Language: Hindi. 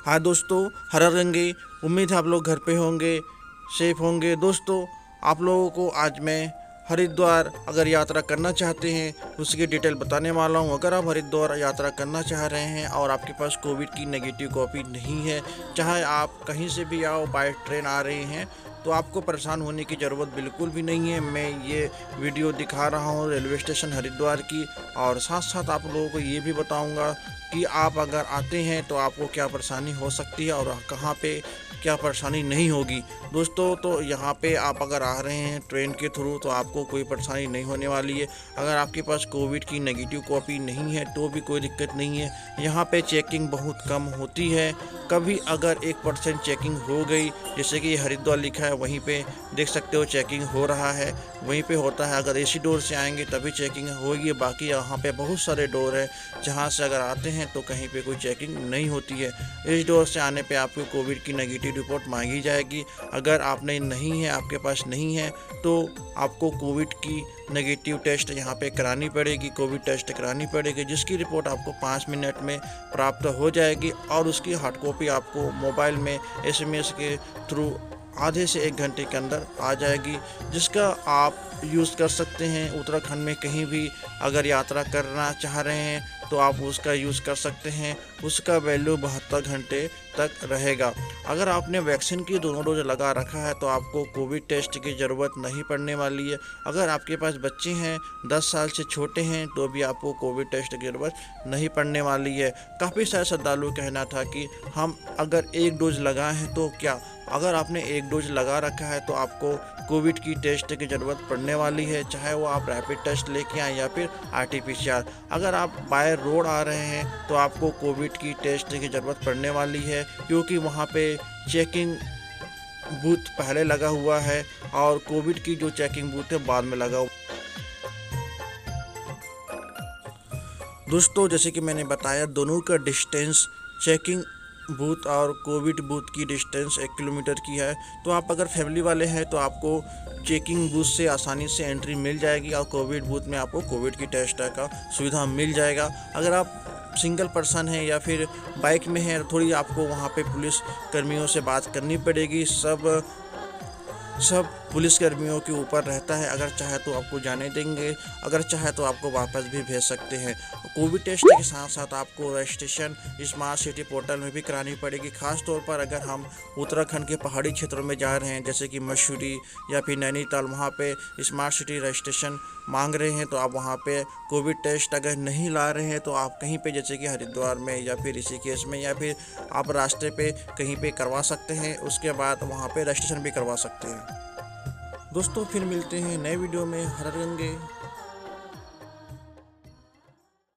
हाँ दोस्तों, हरा रंगे। उम्मीद है आप लोग घर पे होंगे, सेफ होंगे। दोस्तों, आप लोगों को आज मैं हरिद्वार अगर यात्रा करना चाहते हैं उसकी डिटेल बताने वाला हूँ। अगर आप हरिद्वार यात्रा करना चाह रहे हैं और आपके पास कोविड की नेगेटिव कॉपी नहीं है, चाहे आप कहीं से भी आओ, बाय ट्रेन आ रहे हैं, तो आपको परेशान होने की ज़रूरत बिल्कुल भी नहीं है। मैं ये वीडियो दिखा रहा हूँ रेलवे स्टेशन हरिद्वार की, और साथ साथ आप लोगों को ये भी बताऊँगा कि आप अगर आते हैं तो आपको क्या परेशानी हो सकती है और कहाँ पे क्या परेशानी नहीं होगी। दोस्तों, तो यहाँ पे आप अगर आ रहे हैं ट्रेन के थ्रू तो आपको कोई परेशानी नहीं होने वाली है। अगर आपके पास कोविड की नेगेटिव कॉपी नहीं है तो भी कोई दिक्कत नहीं है। यहाँ पे चेकिंग बहुत कम होती है। कभी अगर 1% चेकिंग हो गई, जैसे कि हरिद्वार लिखा है वहीं पे देख सकते हो चेकिंग हो रहा है, वहीं पे होता है। अगर एसी डोर से आएंगे तभी चेकिंग होगी, बाकी यहाँ पे बहुत सारे डोर है जहाँ से अगर आते हैं तो कहीं पे कोई चेकिंग नहीं होती है। इस डोर से आने पे आपको कोविड की नेगेटिव रिपोर्ट मांगी जाएगी। अगर आपने नहीं है, आपके पास नहीं है, तो आपको कोविड की नेगेटिव टेस्ट यहाँ पे करानी पड़ेगी, कोविड टेस्ट करानी पड़ेगी, जिसकी रिपोर्ट आपको 5 मिनट में प्राप्त हो जाएगी और उसकी हार्ड कॉपी आपको मोबाइल में SMS के थ्रू आधे से 1 घंटे के अंदर आ जाएगी, जिसका आप यूज़ कर सकते हैं। उत्तराखंड में कहीं भी अगर यात्रा करना चाह रहे हैं तो आप उसका यूज़ कर सकते हैं। उसका वैल्यू 72 घंटे तक रहेगा। अगर आपने वैक्सीन की दोनों डोज लगा रखा है तो आपको कोविड टेस्ट की ज़रूरत नहीं पड़ने वाली है। अगर आपके पास बच्चे हैं 10 साल से छोटे हैं तो भी आपको कोविड टेस्ट की ज़रूरत नहीं पड़ने वाली है। काफ़ी सारे श्रद्धालु कहना था कि हम अगर 1 डोज लगाए हैं तो क्या, अगर आपने 1 डोज लगा रखा है तो आपको कोविड की टेस्ट की ज़रूरत पड़ने वाली है, चाहे वो आप रैपिड टेस्ट लेके आएँ या फिर RT-PCR। अगर आप बाय रोड आ रहे हैं तो आपको कोविड की टेस्ट की ज़रूरत पड़ने वाली है, क्योंकि वहाँ पे चेकिंग बूथ पहले लगा हुआ है और कोविड की जो चेकिंग बूथ है बाद में लगा हुआ। दोस्तों, जैसे कि मैंने बताया, दोनों का डिस्टेंस चेकिंग बूथ और कोविड बूथ की डिस्टेंस 1 किलोमीटर की है। तो आप अगर फैमिली वाले हैं तो आपको चेकिंग बूथ से आसानी से एंट्री मिल जाएगी और कोविड बूथ में आपको कोविड की टेस्ट का सुविधा मिल जाएगा। अगर आप सिंगल पर्सन है या फिर बाइक में है, थोड़ी आपको वहाँ पे पुलिस कर्मियों से बात करनी पड़ेगी। सब पुलिसकर्मियों के ऊपर रहता है। अगर चाहे तो आपको जाने देंगे, अगर चाहे तो आपको वापस भी भेज सकते हैं। कोविड टेस्ट के साथ साथ आपको रजिस्ट्रेशन स्मार्ट सिटी पोर्टल में भी करानी पड़ेगी। ख़ास तौर पर अगर हम उत्तराखंड के पहाड़ी क्षेत्रों में जा रहे हैं, जैसे कि मसूरी या फिर नैनीताल, वहाँ पे स्मार्ट सिटी रजिस्ट्रेशन मांग रहे हैं, तो आप वहाँ पे कोविड टेस्ट अगर नहीं ला रहे हैं तो आप कहीं पे, जैसे कि हरिद्वार में या फिर ऋषिकेश में या फिर आप रास्ते पे कहीं पे करवा सकते हैं। उसके बाद वहाँ पे रजिस्ट्रेशन भी करवा सकते हैं। दोस्तों, फिर मिलते हैं नए वीडियो में। हर रंगे।